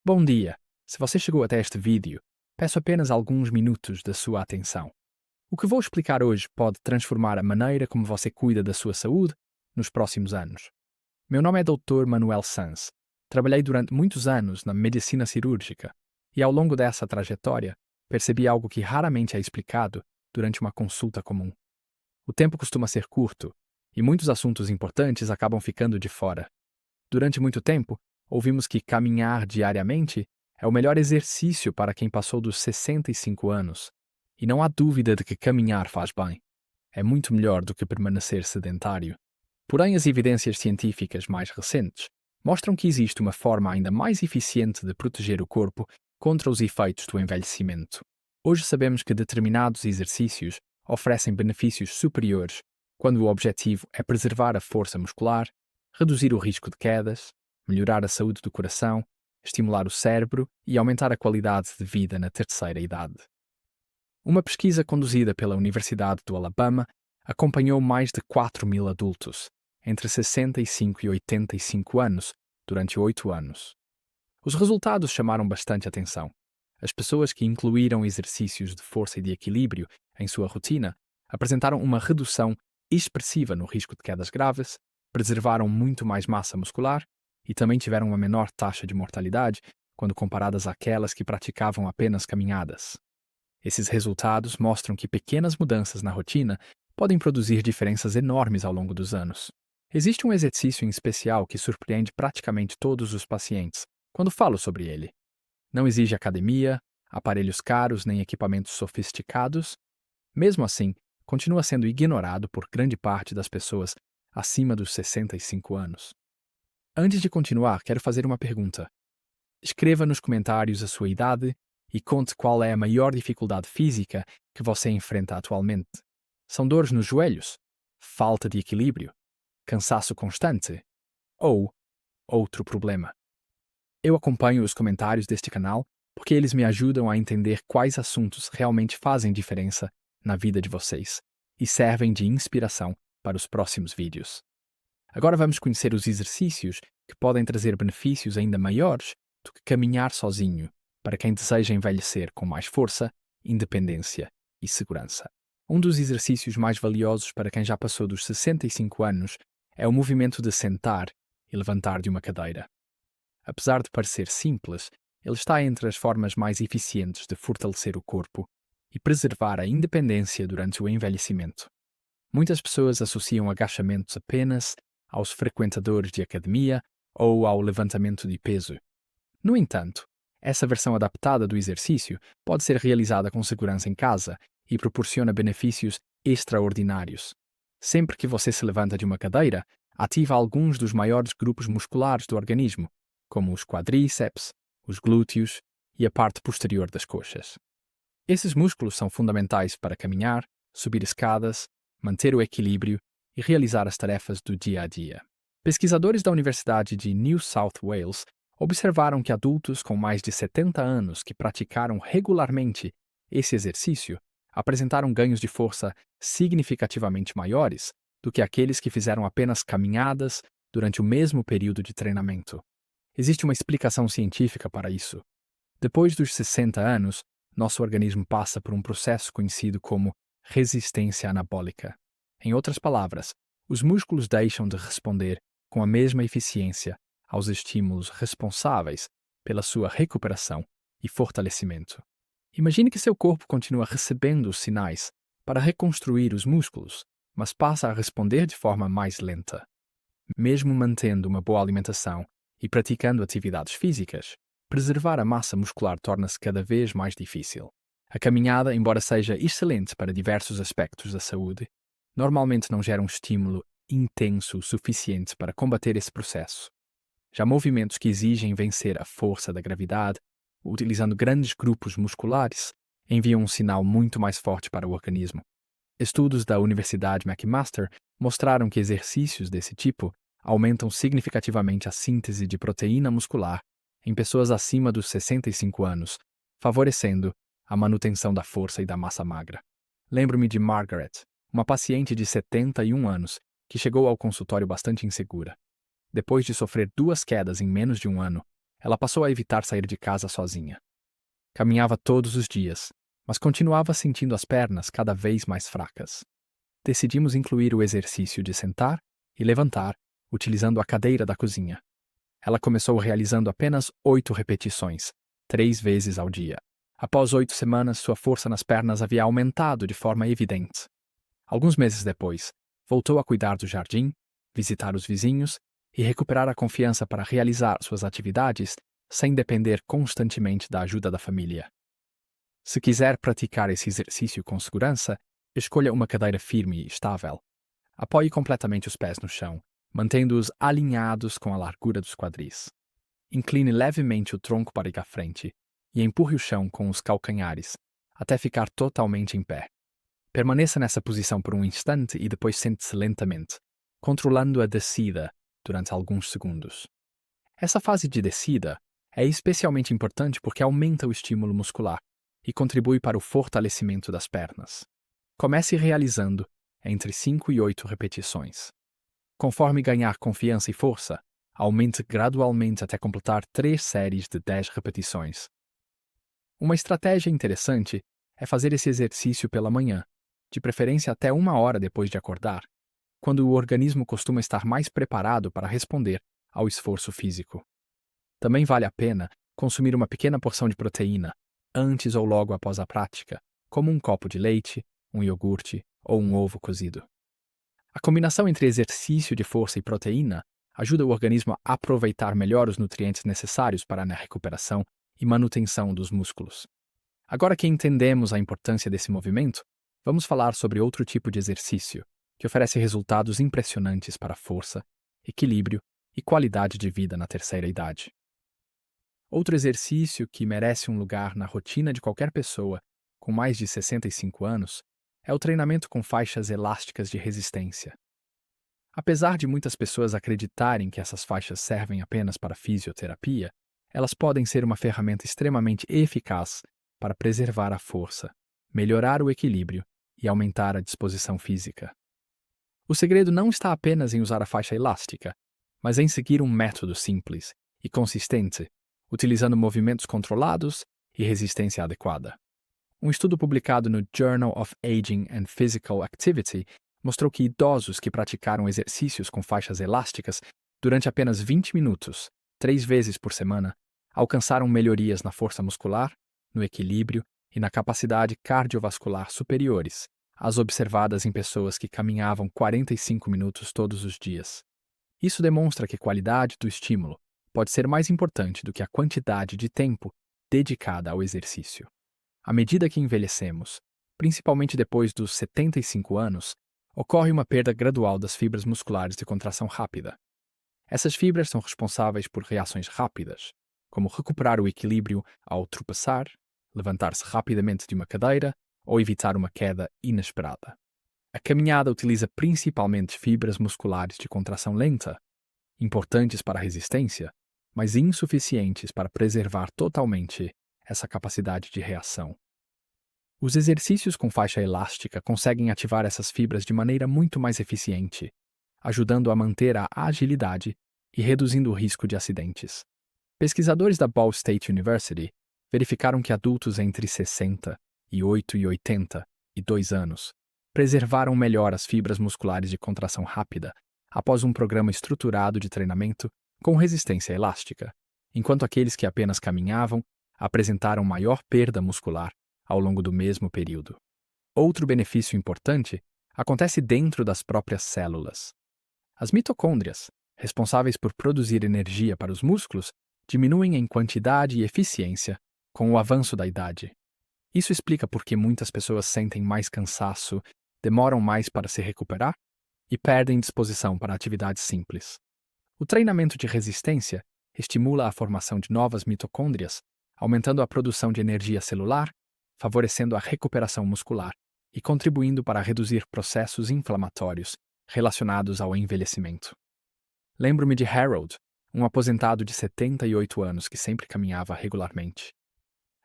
Bom dia! Se você chegou até este vídeo, peço apenas alguns minutos da sua atenção. O que vou explicar hoje pode transformar a maneira como você cuida da sua saúde nos próximos anos. Meu nome é Dr. Manuel Sanz. Trabalhei durante muitos anos na medicina cirúrgica e, ao longo dessa trajetória, percebi algo que raramente é explicado durante uma consulta comum. O tempo costuma ser curto e muitos assuntos importantes acabam ficando de fora. Durante muito tempo, ouvimos que caminhar diariamente é o melhor exercício para quem passou dos 65 anos. E não há dúvida de que caminhar faz bem. É muito melhor do que permanecer sedentário. Porém, as evidências científicas mais recentes mostram que existe uma forma ainda mais eficiente de proteger o corpo contra os efeitos do envelhecimento. Hoje sabemos que determinados exercícios oferecem benefícios superiores quando o objetivo é preservar a força muscular, reduzir o risco de quedas, melhorar a saúde do coração, estimular o cérebro e aumentar a qualidade de vida na terceira idade. Uma pesquisa conduzida pela Universidade do Alabama acompanhou mais de 4.000 adultos, entre 65 e 85 anos, durante 8 anos. Os resultados chamaram bastante atenção. As pessoas que incluíram exercícios de força e de equilíbrio em sua rotina apresentaram uma redução expressiva no risco de quedas graves, preservaram muito mais massa muscular e também tiveram uma menor taxa de mortalidade quando comparadas àquelas que praticavam apenas caminhadas. Esses resultados mostram que pequenas mudanças na rotina podem produzir diferenças enormes ao longo dos anos. Existe um exercício em especial que surpreende praticamente todos os pacientes quando falo sobre ele. Não exige academia, aparelhos caros nem equipamentos sofisticados. Mesmo assim, continua sendo ignorado por grande parte das pessoas acima dos 65 anos. Antes de continuar, quero fazer uma pergunta. Escreva nos comentários a sua idade e conte qual é a maior dificuldade física que você enfrenta atualmente. São dores nos joelhos? Falta de equilíbrio? Cansaço constante? Ou outro problema? Eu acompanho os comentários deste canal porque eles me ajudam a entender quais assuntos realmente fazem diferença na vida de vocês e servem de inspiração para os próximos vídeos. Agora vamos conhecer os exercícios que podem trazer benefícios ainda maiores do que caminhar sozinho para quem deseja envelhecer com mais força, independência e segurança. Um dos exercícios mais valiosos para quem já passou dos 65 anos é o movimento de sentar e levantar de uma cadeira. Apesar de parecer simples, ele está entre as formas mais eficientes de fortalecer o corpo e preservar a independência durante o envelhecimento. Muitas pessoas associam agachamentos apenas aos frequentadores de academia ou ao levantamento de peso. No entanto, essa versão adaptada do exercício pode ser realizada com segurança em casa e proporciona benefícios extraordinários. Sempre que você se levanta de uma cadeira, ativa alguns dos maiores grupos musculares do organismo, como os quadríceps, os glúteos e a parte posterior das coxas. Esses músculos são fundamentais para caminhar, subir escadas, manter o equilíbrio e realizar as tarefas do dia a dia. Pesquisadores da Universidade de New South Wales observaram que adultos com mais de 70 anos que praticaram regularmente esse exercício apresentaram ganhos de força significativamente maiores do que aqueles que fizeram apenas caminhadas durante o mesmo período de treinamento. Existe uma explicação científica para isso. Depois dos 60 anos, nosso organismo passa por um processo conhecido como resistência anabólica. Em outras palavras, os músculos deixam de responder com a mesma eficiência aos estímulos responsáveis pela sua recuperação e fortalecimento. Imagine que seu corpo continua recebendo os sinais para reconstruir os músculos, mas passa a responder de forma mais lenta. Mesmo mantendo uma boa alimentação e praticando atividades físicas, preservar a massa muscular torna-se cada vez mais difícil. A caminhada, embora seja excelente para diversos aspectos da saúde, normalmente não gera um estímulo intenso o suficiente para combater esse processo. Já movimentos que exigem vencer a força da gravidade, utilizando grandes grupos musculares, enviam um sinal muito mais forte para o organismo. Estudos da Universidade McMaster mostraram que exercícios desse tipo aumentam significativamente a síntese de proteína muscular em pessoas acima dos 65 anos, favorecendo a manutenção da força e da massa magra. Lembro-me de Margaret, uma paciente de 71 anos, que chegou ao consultório bastante insegura. Depois de sofrer 2 quedas em menos de um ano, ela passou a evitar sair de casa sozinha. Caminhava todos os dias, mas continuava sentindo as pernas cada vez mais fracas. Decidimos incluir o exercício de sentar e levantar, utilizando a cadeira da cozinha. Ela começou realizando apenas 8 repetições, 3 vezes ao dia. Após 8 semanas, sua força nas pernas havia aumentado de forma evidente. Alguns meses depois, voltou a cuidar do jardim, visitar os vizinhos e recuperar a confiança para realizar suas atividades sem depender constantemente da ajuda da família. Se quiser praticar esse exercício com segurança, escolha uma cadeira firme e estável. Apoie completamente os pés no chão, mantendo-os alinhados com a largura dos quadris. Incline levemente o tronco para ir à frente e empurre o chão com os calcanhares, até ficar totalmente em pé. Permaneça nessa posição por um instante e depois sente-se lentamente, controlando a descida durante alguns segundos. Essa fase de descida é especialmente importante porque aumenta o estímulo muscular e contribui para o fortalecimento das pernas. Comece realizando entre 5 e 8 repetições. Conforme ganhar confiança e força, aumente gradualmente até completar 3 séries de 10 repetições. Uma estratégia interessante é fazer esse exercício pela manhã, de preferência até 1 hora depois de acordar, quando o organismo costuma estar mais preparado para responder ao esforço físico. Também vale a pena consumir uma pequena porção de proteína antes ou logo após a prática, como um copo de leite, um iogurte ou um ovo cozido. A combinação entre exercício de força e proteína ajuda o organismo a aproveitar melhor os nutrientes necessários para a recuperação e manutenção dos músculos. Agora que entendemos a importância desse movimento, vamos falar sobre outro tipo de exercício que oferece resultados impressionantes para a força, equilíbrio e qualidade de vida na terceira idade. Outro exercício que merece um lugar na rotina de qualquer pessoa com mais de 65 anos é o treinamento com faixas elásticas de resistência. Apesar de muitas pessoas acreditarem que essas faixas servem apenas para fisioterapia, elas podem ser uma ferramenta extremamente eficaz para preservar a força, melhorar o equilíbrio e aumentar a disposição física. O segredo não está apenas em usar a faixa elástica, mas em seguir um método simples e consistente, utilizando movimentos controlados e resistência adequada. Um estudo publicado no Journal of Aging and Physical Activity mostrou que idosos que praticaram exercícios com faixas elásticas durante apenas 20 minutos, 3 vezes por semana, alcançaram melhorias na força muscular, no equilíbrio e na capacidade cardiovascular superiores às observadas em pessoas que caminhavam 45 minutos todos os dias. Isso demonstra que a qualidade do estímulo pode ser mais importante do que a quantidade de tempo dedicada ao exercício. À medida que envelhecemos, principalmente depois dos 75 anos, ocorre uma perda gradual das fibras musculares de contração rápida. Essas fibras são responsáveis por reações rápidas, como recuperar o equilíbrio ao tropeçar, levantar-se rapidamente de uma cadeira ou evitar uma queda inesperada. A caminhada utiliza principalmente fibras musculares de contração lenta, importantes para a resistência, mas insuficientes para preservar totalmente essa capacidade de reação. Os exercícios com faixa elástica conseguem ativar essas fibras de maneira muito mais eficiente, ajudando a manter a agilidade e reduzindo o risco de acidentes. Pesquisadores da Ball State University verificaram que adultos entre 68 e 82 anos preservaram melhor as fibras musculares de contração rápida após um programa estruturado de treinamento com resistência elástica, enquanto aqueles que apenas caminhavam apresentaram maior perda muscular ao longo do mesmo período. Outro benefício importante acontece dentro das próprias células. As mitocôndrias, responsáveis por produzir energia para os músculos, diminuem em quantidade e eficiência com o avanço da idade. Isso explica por que muitas pessoas sentem mais cansaço, demoram mais para se recuperar e perdem disposição para atividades simples. O treinamento de resistência estimula a formação de novas mitocôndrias, aumentando a produção de energia celular, favorecendo a recuperação muscular e contribuindo para reduzir processos inflamatórios relacionados ao envelhecimento. Lembro-me de Harold, um aposentado de 78 anos que sempre caminhava regularmente.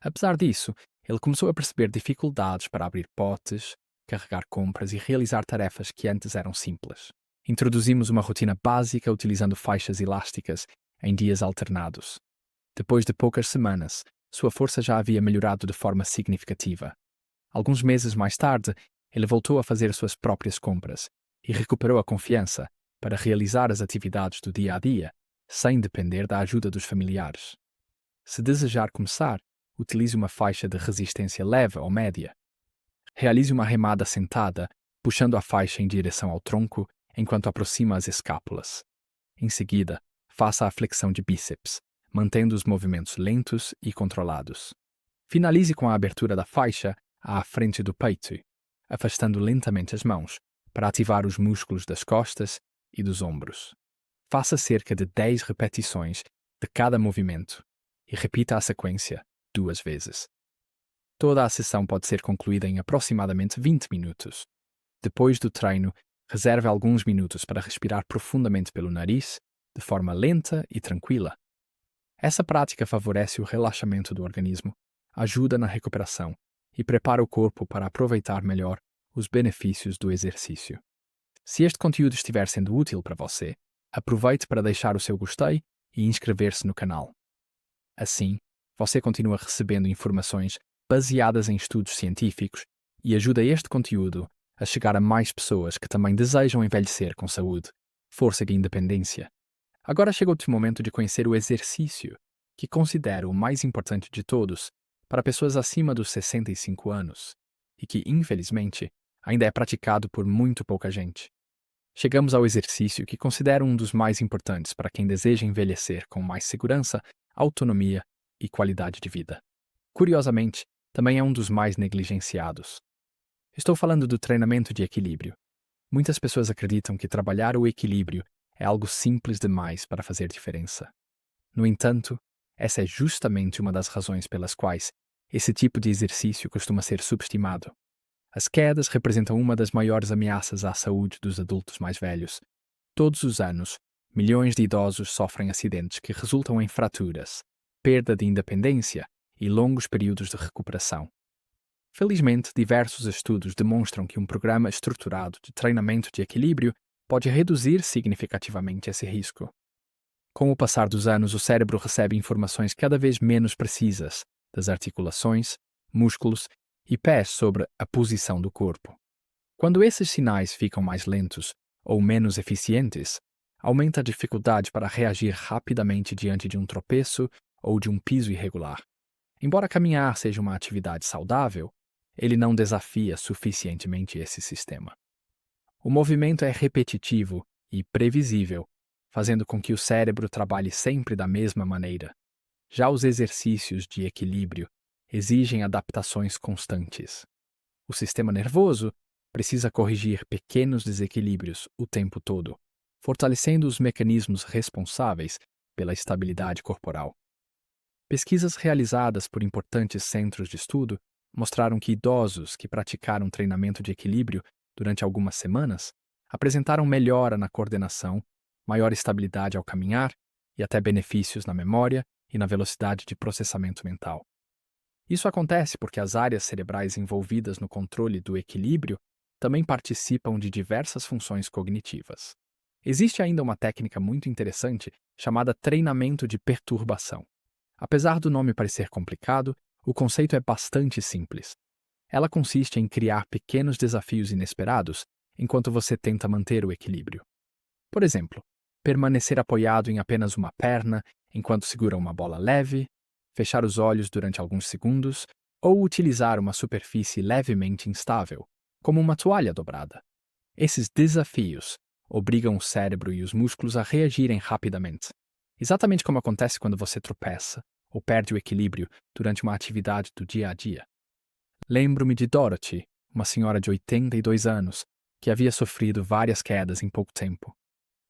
Apesar disso, ele começou a perceber dificuldades para abrir potes, carregar compras e realizar tarefas que antes eram simples. Introduzimos uma rotina básica utilizando faixas elásticas em dias alternados. Depois de poucas semanas, sua força já havia melhorado de forma significativa. Alguns meses mais tarde, ele voltou a fazer suas próprias compras e recuperou a confiança para realizar as atividades do dia a dia, sem depender da ajuda dos familiares. Se desejar começar, utilize uma faixa de resistência leve ou média. Realize uma remada sentada, puxando a faixa em direção ao tronco enquanto aproxima as escápulas. Em seguida, faça a flexão de bíceps, mantendo os movimentos lentos e controlados. Finalize com a abertura da faixa à frente do peito, afastando lentamente as mãos para ativar os músculos das costas e dos ombros. Faça cerca de 10 repetições de cada movimento e repita a sequência 2 vezes. Toda a sessão pode ser concluída em aproximadamente 20 minutos. Depois do treino, reserve alguns minutos para respirar profundamente pelo nariz, de forma lenta e tranquila. Essa prática favorece o relaxamento do organismo, ajuda na recuperação e prepara o corpo para aproveitar melhor os benefícios do exercício. Se este conteúdo estiver sendo útil para você, aproveite para deixar o seu gostei e inscrever-se no canal. Assim, você continua recebendo informações baseadas em estudos científicos e ajuda este conteúdo a chegar a mais pessoas que também desejam envelhecer com saúde, força e independência. Agora chegou o momento de conhecer o exercício, que considero o mais importante de todos para pessoas acima dos 65 anos e que, infelizmente, ainda é praticado por muito pouca gente. Chegamos ao exercício que considero um dos mais importantes para quem deseja envelhecer com mais segurança, autonomia e qualidade de vida. Curiosamente, também é um dos mais negligenciados. Estou falando do treinamento de equilíbrio. Muitas pessoas acreditam que trabalhar o equilíbrio é algo simples demais para fazer diferença. No entanto, essa é justamente uma das razões pelas quais esse tipo de exercício costuma ser subestimado. As quedas representam uma das maiores ameaças à saúde dos adultos mais velhos. Todos os anos, milhões de idosos sofrem acidentes que resultam em fraturas, perda de independência e longos períodos de recuperação. Felizmente, diversos estudos demonstram que um programa estruturado de treinamento de equilíbrio pode reduzir significativamente esse risco. Com o passar dos anos, o cérebro recebe informações cada vez menos precisas das articulações, músculos e pés sobre a posição do corpo. Quando esses sinais ficam mais lentos ou menos eficientes, aumenta a dificuldade para reagir rapidamente diante de um tropeço ou de um piso irregular. Embora caminhar seja uma atividade saudável, ele não desafia suficientemente esse sistema. O movimento é repetitivo e previsível, fazendo com que o cérebro trabalhe sempre da mesma maneira. Já os exercícios de equilíbrio exigem adaptações constantes. O sistema nervoso precisa corrigir pequenos desequilíbrios o tempo todo, fortalecendo os mecanismos responsáveis pela estabilidade corporal. Pesquisas realizadas por importantes centros de estudo mostraram que idosos que praticaram treinamento de equilíbrio durante algumas semanas apresentaram melhora na coordenação, maior estabilidade ao caminhar e até benefícios na memória e na velocidade de processamento mental. Isso acontece porque as áreas cerebrais envolvidas no controle do equilíbrio também participam de diversas funções cognitivas. Existe ainda uma técnica muito interessante chamada treinamento de perturbação. Apesar do nome parecer complicado, o conceito é bastante simples. Ela consiste em criar pequenos desafios inesperados enquanto você tenta manter o equilíbrio. Por exemplo, permanecer apoiado em apenas uma perna enquanto segura uma bola leve, fechar os olhos durante alguns segundos ou utilizar uma superfície levemente instável, como uma toalha dobrada. Esses desafios obrigam o cérebro e os músculos a reagirem rapidamente, exatamente como acontece quando você tropeça ou perde o equilíbrio durante uma atividade do dia a dia. Lembro-me de Dorothy, uma senhora de 82 anos, que havia sofrido várias quedas em pouco tempo.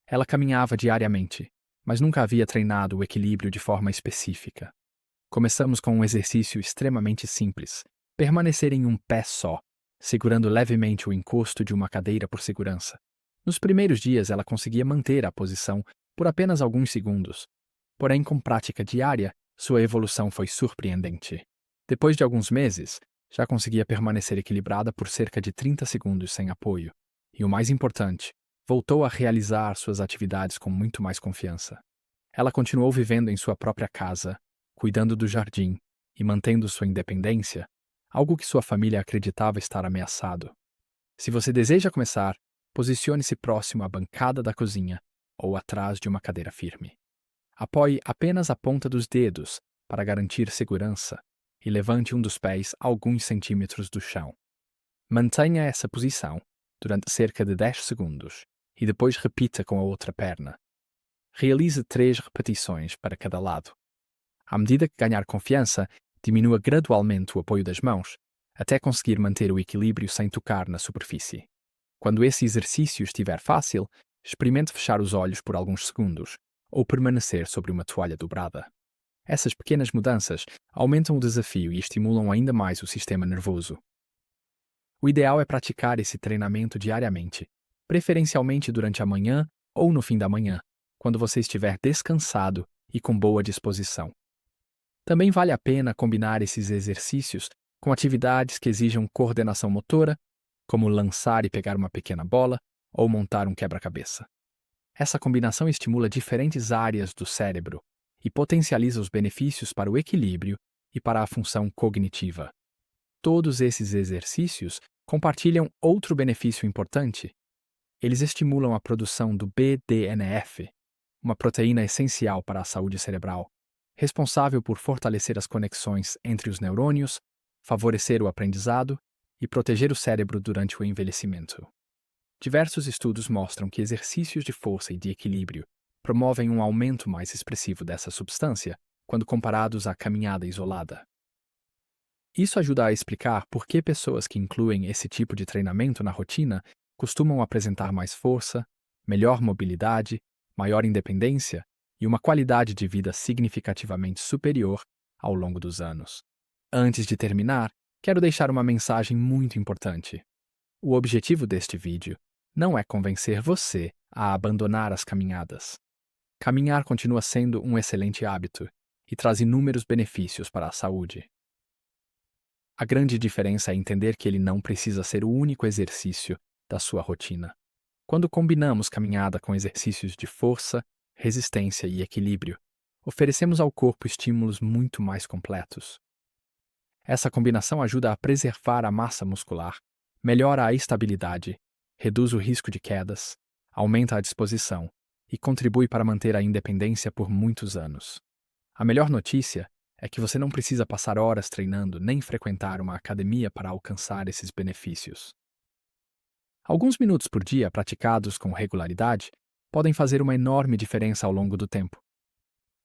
Ela caminhava diariamente, mas nunca havia treinado o equilíbrio de forma específica. Começamos com um exercício extremamente simples: permanecer em um pé só, segurando levemente o encosto de uma cadeira por segurança. Nos primeiros dias, ela conseguia manter a posição por apenas alguns segundos. Porém, com prática diária, sua evolução foi surpreendente. Depois de alguns meses, já conseguia permanecer equilibrada por cerca de 30 segundos sem apoio. E o mais importante, voltou a realizar suas atividades com muito mais confiança. Ela continuou vivendo em sua própria casa, cuidando do jardim e mantendo sua independência, algo que sua família acreditava estar ameaçado. Se você deseja começar, posicione-se próximo à bancada da cozinha ou atrás de uma cadeira firme. Apoie apenas a ponta dos dedos para garantir segurança e levante um dos pés alguns centímetros do chão. Mantenha essa posição durante cerca de 10 segundos e depois repita com a outra perna. Realize 3 repetições para cada lado. À medida que ganhar confiança, diminua gradualmente o apoio das mãos, até conseguir manter o equilíbrio sem tocar na superfície. Quando esse exercício estiver fácil, experimente fechar os olhos por alguns segundos ou permanecer sobre uma toalha dobrada. Essas pequenas mudanças aumentam o desafio e estimulam ainda mais o sistema nervoso. O ideal é praticar esse treinamento diariamente, preferencialmente durante a manhã ou no fim da manhã, quando você estiver descansado e com boa disposição. Também vale a pena combinar esses exercícios com atividades que exijam coordenação motora, como lançar e pegar uma pequena bola ou montar um quebra-cabeça. Essa combinação estimula diferentes áreas do cérebro e potencializa os benefícios para o equilíbrio e para a função cognitiva. Todos esses exercícios compartilham outro benefício importante. Eles estimulam a produção do BDNF, uma proteína essencial para a saúde cerebral, responsável por fortalecer as conexões entre os neurônios, favorecer o aprendizado e proteger o cérebro durante o envelhecimento. Diversos estudos mostram que exercícios de força e de equilíbrio promovem um aumento mais expressivo dessa substância quando comparados à caminhada isolada. Isso ajuda a explicar por que pessoas que incluem esse tipo de treinamento na rotina costumam apresentar mais força, melhor mobilidade, maior independência e uma qualidade de vida significativamente superior ao longo dos anos. Antes de terminar, quero deixar uma mensagem muito importante. O objetivo deste vídeo não é convencer você a abandonar as caminhadas. Caminhar continua sendo um excelente hábito e traz inúmeros benefícios para a saúde. A grande diferença é entender que ele não precisa ser o único exercício da sua rotina. Quando combinamos caminhada com exercícios de força, resistência e equilíbrio, oferecemos ao corpo estímulos muito mais completos. Essa combinação ajuda a preservar a massa muscular, melhora a estabilidade, reduz o risco de quedas, aumenta a disposição e contribui para manter a independência por muitos anos. A melhor notícia é que você não precisa passar horas treinando nem frequentar uma academia para alcançar esses benefícios. Alguns minutos por dia praticados com regularidade podem fazer uma enorme diferença ao longo do tempo.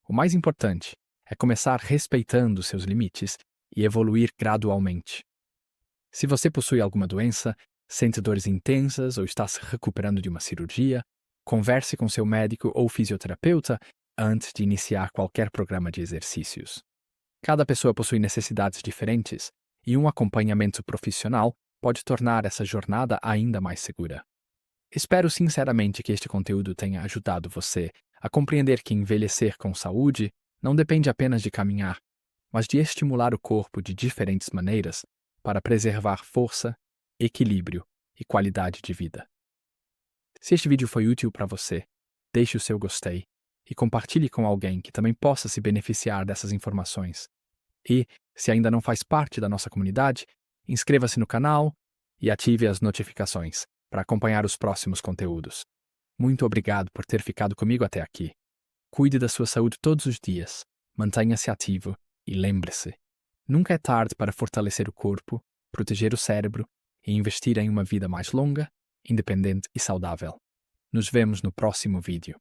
O mais importante é começar respeitando seus limites e evoluir gradualmente. Se você possui alguma doença, sente dores intensas ou está se recuperando de uma cirurgia, converse com seu médico ou fisioterapeuta antes de iniciar qualquer programa de exercícios. Cada pessoa possui necessidades diferentes e um acompanhamento profissional pode tornar essa jornada ainda mais segura. Espero sinceramente que este conteúdo tenha ajudado você a compreender que envelhecer com saúde não depende apenas de caminhar, mas de estimular o corpo de diferentes maneiras para preservar força, equilíbrio e qualidade de vida. Se este vídeo foi útil para você, deixe o seu gostei e compartilhe com alguém que também possa se beneficiar dessas informações. E, se ainda não faz parte da nossa comunidade, inscreva-se no canal e ative as notificações para acompanhar os próximos conteúdos. Muito obrigado por ter ficado comigo até aqui. Cuide da sua saúde todos os dias, mantenha-se ativo e lembre-se, nunca é tarde para fortalecer o corpo, proteger o cérebro e investir em uma vida mais longa, independente e saudável. Nos vemos no próximo vídeo.